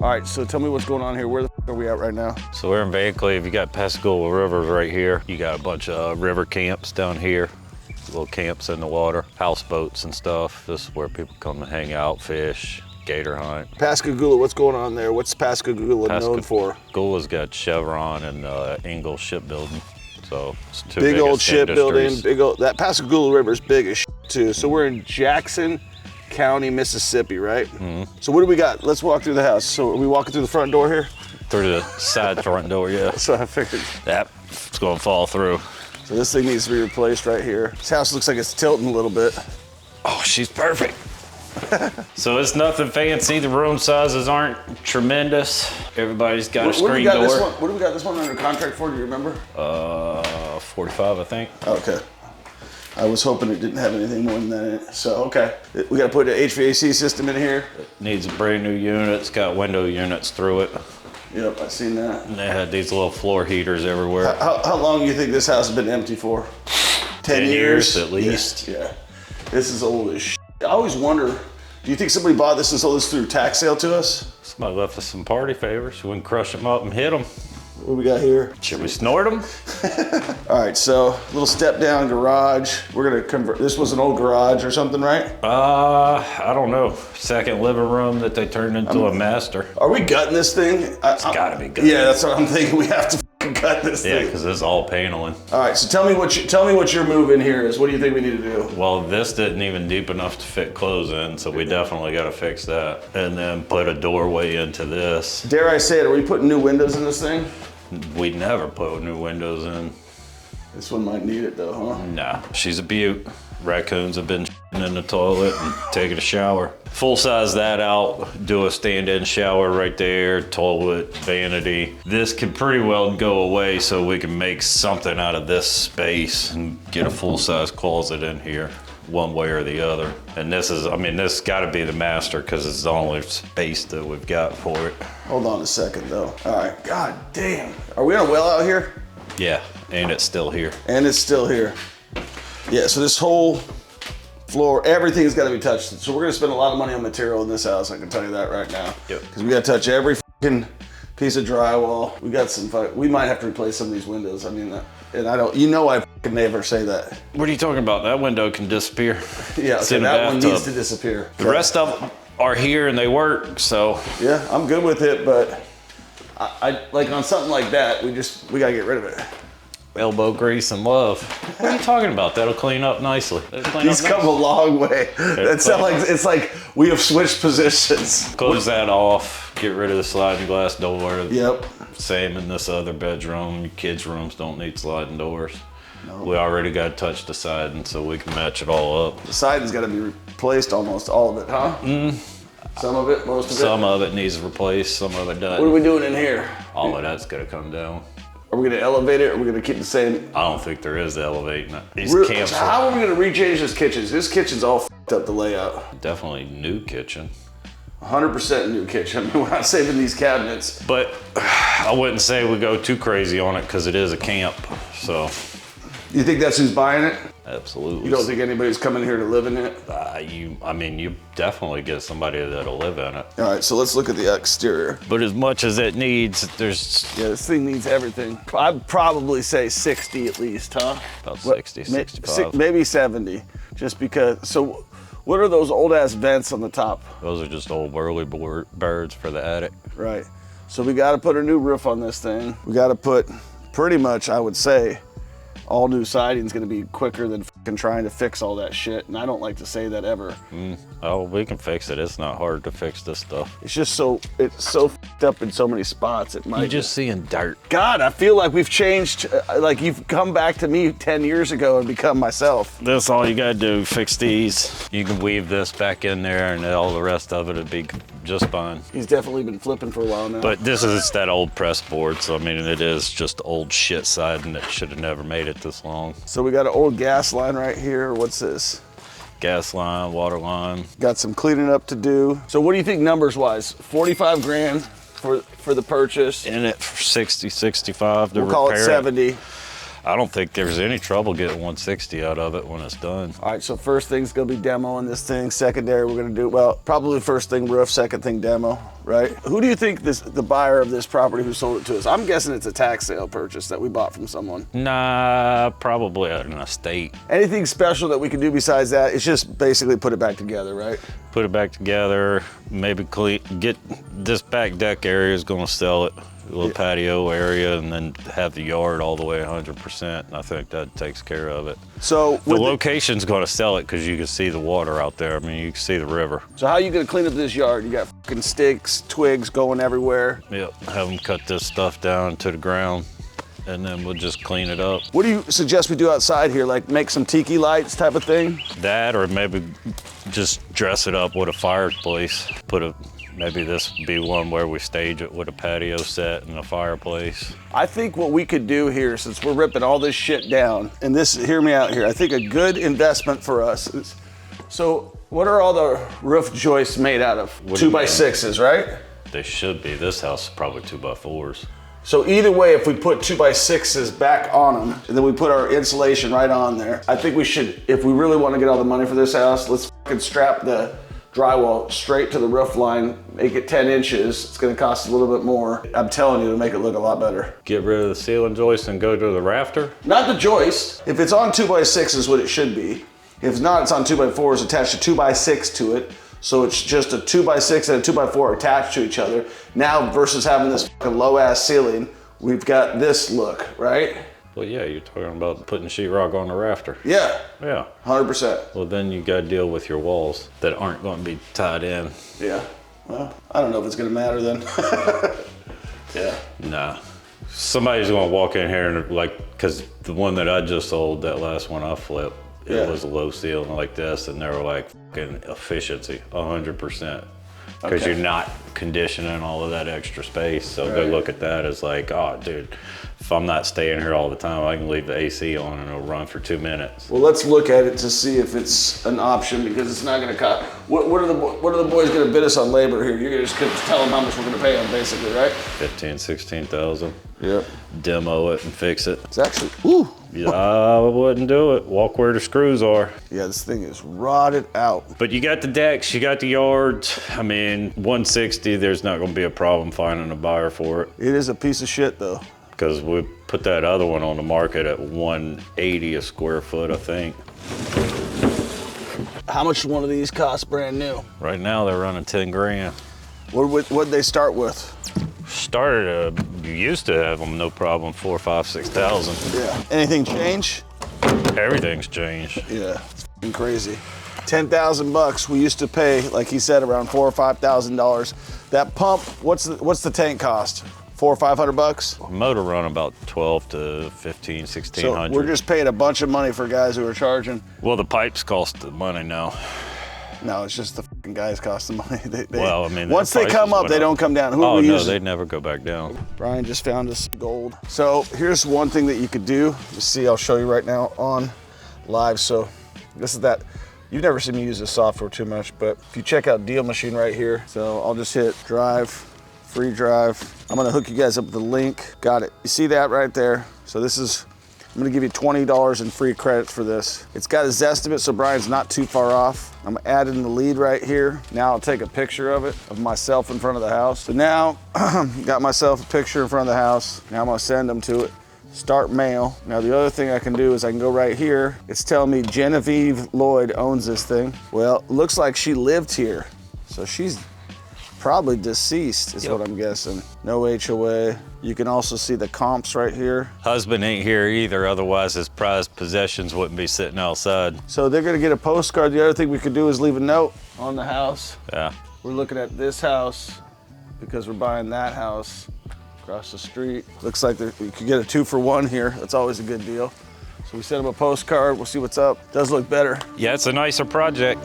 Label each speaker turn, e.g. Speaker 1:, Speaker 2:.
Speaker 1: All right, so tell me what's going on here. Where the f are we at right now?
Speaker 2: So we're in Van Cleve. You got Pascagoula Rivers right here. You got a bunch of river camps down here, little camps in the water, houseboats and stuff. This is where people come and hang out, fish, gator hunt.
Speaker 1: Pascagoula, what's going on there? What's Pascagoula known for?
Speaker 2: Pascagoula's got Chevron and Ingalls shipbuilding. So it's two
Speaker 1: big old shipbuilding,
Speaker 2: industries.
Speaker 1: that Pascagoula River is big as shit too. So we're in Jackson County, Mississippi, right? Mm-hmm. So what do we got? Let's walk through the house. So are we walking through the front door here?
Speaker 2: Through the side front door, yeah.
Speaker 1: So I figured.
Speaker 2: Yep, it's gonna fall through.
Speaker 1: So this thing needs to be replaced right here. This house looks like it's tilting a little bit.
Speaker 2: Oh, she's perfect. So it's nothing fancy. The room sizes aren't tremendous. Everybody's got a screen door.
Speaker 1: What do we got this one under contract for? Do you remember?
Speaker 2: 45, I think.
Speaker 1: Okay. I was hoping it didn't have anything more than that in it. So, okay. We got to put an HVAC system in here.
Speaker 2: It needs a brand new unit. It's got window units through it.
Speaker 1: Yep, I've seen that.
Speaker 2: And they had these little floor heaters everywhere.
Speaker 1: How long do you think this house has been empty for? 10 years
Speaker 2: at least.
Speaker 1: Yeah. This is old as shit. I always wonder, do you think somebody bought this and sold this through tax sale to us?
Speaker 2: Somebody left us some party favors. We can crush them up and hit them.
Speaker 1: What do we got here?
Speaker 2: Should we snort them?
Speaker 1: All right, so little step down garage. We're gonna convert, this was an old garage or something, right?
Speaker 2: I don't know. Second living room that they turned into a master.
Speaker 1: Are we gutting this thing?
Speaker 2: It's gotta be gutted.
Speaker 1: Yeah, that's what I'm thinking. We have to gut this thing.
Speaker 2: Yeah, because it's all paneling.
Speaker 1: All right, so tell me what your move in here is. What do you think we need to do?
Speaker 2: Well, this didn't even deep enough to fit clothes in, so we definitely got to fix that. And then put a doorway into this.
Speaker 1: Dare I say it, are we putting new windows in this thing?
Speaker 2: We'd never put new windows in.
Speaker 1: This one might need it though, huh?
Speaker 2: Nah, she's a beaut. Raccoons have been in the toilet and taking a shower. Full size that out, do a stand-in shower right there, toilet, vanity. This can pretty well go away so we can make something out of this space and get a full-size closet in here, one way or the other. And this is, I mean, this gotta be the master because it's the only space that we've got for it.
Speaker 1: Hold on a second though. All right, god damn. Are we on a well out here?
Speaker 2: Yeah, and it's still here.
Speaker 1: And it's still here. Yeah, so this whole floor, everything's got to be touched. So we're going to spend a lot of money on material in this house, I can tell you that right now.
Speaker 2: Yep.
Speaker 1: Because we got to touch every fucking piece of drywall. We got some, we might have to replace some of these windows. I mean, and I don't, you know I fucking never say that.
Speaker 2: What are you talking about? That window can disappear.
Speaker 1: Yeah, so that one needs to disappear.
Speaker 2: The rest of them are here and they work, so.
Speaker 1: Yeah, I'm good with it, but I like on something like that, we got to get rid of it.
Speaker 2: Elbow grease and love. What are you talking about? That'll clean up nicely.
Speaker 1: He's come a long way. It's like we have switched positions.
Speaker 2: Close that off. Get rid of the sliding glass door.
Speaker 1: Yep.
Speaker 2: Same in this other bedroom. Kids' rooms don't need sliding doors.
Speaker 1: No.
Speaker 2: We already got to touch the siding so we can match it all up.
Speaker 1: The siding's got to be replaced, almost all of it, huh? Some of it, most of it?
Speaker 2: Some of it needs replaced, some of it doesn't.
Speaker 1: What are we doing in here?
Speaker 2: All of that's going to come down.
Speaker 1: Are we going to elevate it, or are we going to keep the same?
Speaker 2: I don't think there is elevating it. These camps
Speaker 1: How are we going to rechange this kitchen? This kitchen's all f***ed up, the layout.
Speaker 2: Definitely new kitchen.
Speaker 1: 100% new kitchen. I mean, we're not saving these cabinets.
Speaker 2: But I wouldn't say we go too crazy on it because it is a camp, so.
Speaker 1: You think that's who's buying it?
Speaker 2: Absolutely.
Speaker 1: You don't think anybody's coming here to live in it?
Speaker 2: I mean, you definitely get somebody that'll live in it.
Speaker 1: All right, so let's look at the exterior.
Speaker 2: But as much as it needs, there's...
Speaker 1: Yeah, this thing needs everything. I'd probably say 60 at least, huh?
Speaker 2: About 60, 65.
Speaker 1: Maybe 70, just because. So what are those old ass vents on the top?
Speaker 2: Those are just old whirly birds for the attic.
Speaker 1: Right. So we got to put a new roof on this thing. We got to put pretty much, I would say, all new siding is going to be quicker than fucking trying to fix all that shit. And I don't like to say that ever.
Speaker 2: Oh, we can fix it. It's not hard to fix this stuff.
Speaker 1: It's just it's so fucked up in so many spots. It might.
Speaker 2: You're just seeing dirt.
Speaker 1: God, I feel like we've changed. Like you've come back to me 10 years ago and become myself.
Speaker 2: That's all you got to do, fix these. You can weave this back in there and all the rest of it would be just fine.
Speaker 1: He's definitely been flipping for a while now.
Speaker 2: But this is that old press board. So, I mean, it is just old shit siding that should have never made it this long.
Speaker 1: So we got an old gas line right here. What's this?
Speaker 2: Gas line, water line.
Speaker 1: Got some cleaning up to do. So what do you think numbers wise? 45 grand for the purchase.
Speaker 2: In it for 60, 65 to repair it.
Speaker 1: We'll call it 70.
Speaker 2: I don't think there's any trouble getting 160 out of it when it's done.
Speaker 1: All right, so first thing's gonna be demoing this thing. Secondary, we're gonna do, well, probably first thing roof, second thing demo, right? Who do you think the buyer of this property who sold it to us? I'm guessing it's a tax sale purchase that we bought from someone.
Speaker 2: Nah, probably an estate.
Speaker 1: Anything special that we can do besides that? It's just basically put it back together, right?
Speaker 2: Put it back together, maybe get this back deck area is gonna sell it. A little patio area, and then have the yard all the way 100%. And I think that takes care of it.
Speaker 1: So
Speaker 2: the location's going to sell it because you can see the water out there. I mean, you can see the river.
Speaker 1: So how are you going to clean up this yard? You got fucking sticks, twigs going everywhere.
Speaker 2: Yep, have them cut this stuff down to the ground, and then we'll just clean it up.
Speaker 1: What do you suggest we do outside here? Like make some tiki lights type of thing?
Speaker 2: That, or maybe just dress it up with a fireplace. Maybe this would be one where we stage it with a patio set and a fireplace.
Speaker 1: I think what we could do here, since we're ripping all this shit down, and this, hear me out here, I think a good investment for us is, so what are all the roof joists made out of? 2x6s, right?
Speaker 2: They should be. This house is probably 2x4s.
Speaker 1: So either way, if we put 2x6s back on them, and then we put our insulation right on there, I think we should, if we really want to get all the money for this house, let's fucking strap the drywall straight to the roof line, make it 10 inches. It's gonna cost a little bit more. I'm telling you, to make it look a lot better.
Speaker 2: Get rid of the ceiling joist and go to the rafter?
Speaker 1: Not the joist. If it's on 2x6 is what it should be. If it's not, it's on 2x4s attached to 2x6 to it. So it's just a 2x6 and a 2x4 attached to each other. Now versus having this fucking low ass ceiling, we've got this look, right?
Speaker 2: Well, yeah, you're talking about putting sheetrock on the rafter.
Speaker 1: Yeah.
Speaker 2: Yeah.
Speaker 1: 100%.
Speaker 2: Well, then you got to deal with your walls that aren't going to be tied in.
Speaker 1: Yeah. Well, I don't know if it's going to matter then. Yeah.
Speaker 2: Nah. Somebody's going to walk in here and because the one that I just sold, that last one I flipped, it was a low ceiling like this, and they were like, fucking efficiency, 100%. Because you're not conditioning all of that extra space. So they look at that as like, oh, dude, if I'm not staying here all the time, I can leave the AC on and it'll run for 2 minutes.
Speaker 1: Well, let's look at it to see if it's an option, because it's not going to cost. What are the boys going to bid us on labor here? You're just going to tell them how much we're going to pay them, basically, right?
Speaker 2: 15, 16,000.
Speaker 1: Yep.
Speaker 2: Demo it and fix it.
Speaker 1: It's actually, ooh.
Speaker 2: Yeah, I wouldn't do it. Walk where the screws are.
Speaker 1: Yeah, this thing is rotted out.
Speaker 2: But you got the decks, you got the yards. I mean, 160, there's not going to be a problem finding a buyer for it.
Speaker 1: It is a piece of shit, though.
Speaker 2: Because we put that other one on the market at 180 a square foot, I think.
Speaker 1: How much one of these cost brand new?
Speaker 2: Right now, they're running 10 grand.
Speaker 1: What'd they start with?
Speaker 2: You used to have them, no problem, 4, 5, 6,000.
Speaker 1: Yeah. Anything change?
Speaker 2: Everything's changed.
Speaker 1: Yeah, it's f***ing crazy. 10,000 bucks. We used to pay, like he said, around $4,000 or $5,000. That pump, what's the tank cost? 400 or 500 bucks?
Speaker 2: Motor run about 12 to 15, 1600.
Speaker 1: So we're just paying a bunch of money for guys who are charging.
Speaker 2: Well, the pipes cost the money now.
Speaker 1: No, it's just the fucking guys cost the money.
Speaker 2: Well, I mean,
Speaker 1: once they come up, they don't come down.
Speaker 2: Oh, no, they never go back down.
Speaker 1: Brian just found us gold. So here's one thing that you could do. You see, I'll show you right now on live. So this is that. You've never seen me use this software too much, but if you check out Deal Machine right here, so I'll just hit drive, free drive. I'm gonna hook you guys up with the link. Got it. You see that right there? So this is, I'm gonna give you $20 in free credits for this. It's got a Zestimate, so Brian's not too far off. I'm adding the lead right here. Now I'll take a picture of it, of myself in front of the house. So now, got myself a picture in front of the house. Now I'm gonna send them to it. Start mail. Now the other thing I can do is I can go right here. It's telling me Genevieve Lloyd owns this thing. Well, looks like she lived here. So she's probably deceased is what I'm guessing. No HOA. You can also see the comps right here.
Speaker 2: Husband ain't here either, otherwise his prized possessions wouldn't be sitting outside.
Speaker 1: So they're gonna get a postcard. The other thing we could do is leave a note on the house.
Speaker 2: Yeah.
Speaker 1: We're looking at this house because we're buying that house across the street. Looks like we could get a 2-for-1 here. That's always a good deal. So we send them a postcard, we'll see what's up. Does look better.
Speaker 2: Yeah, it's a nicer project.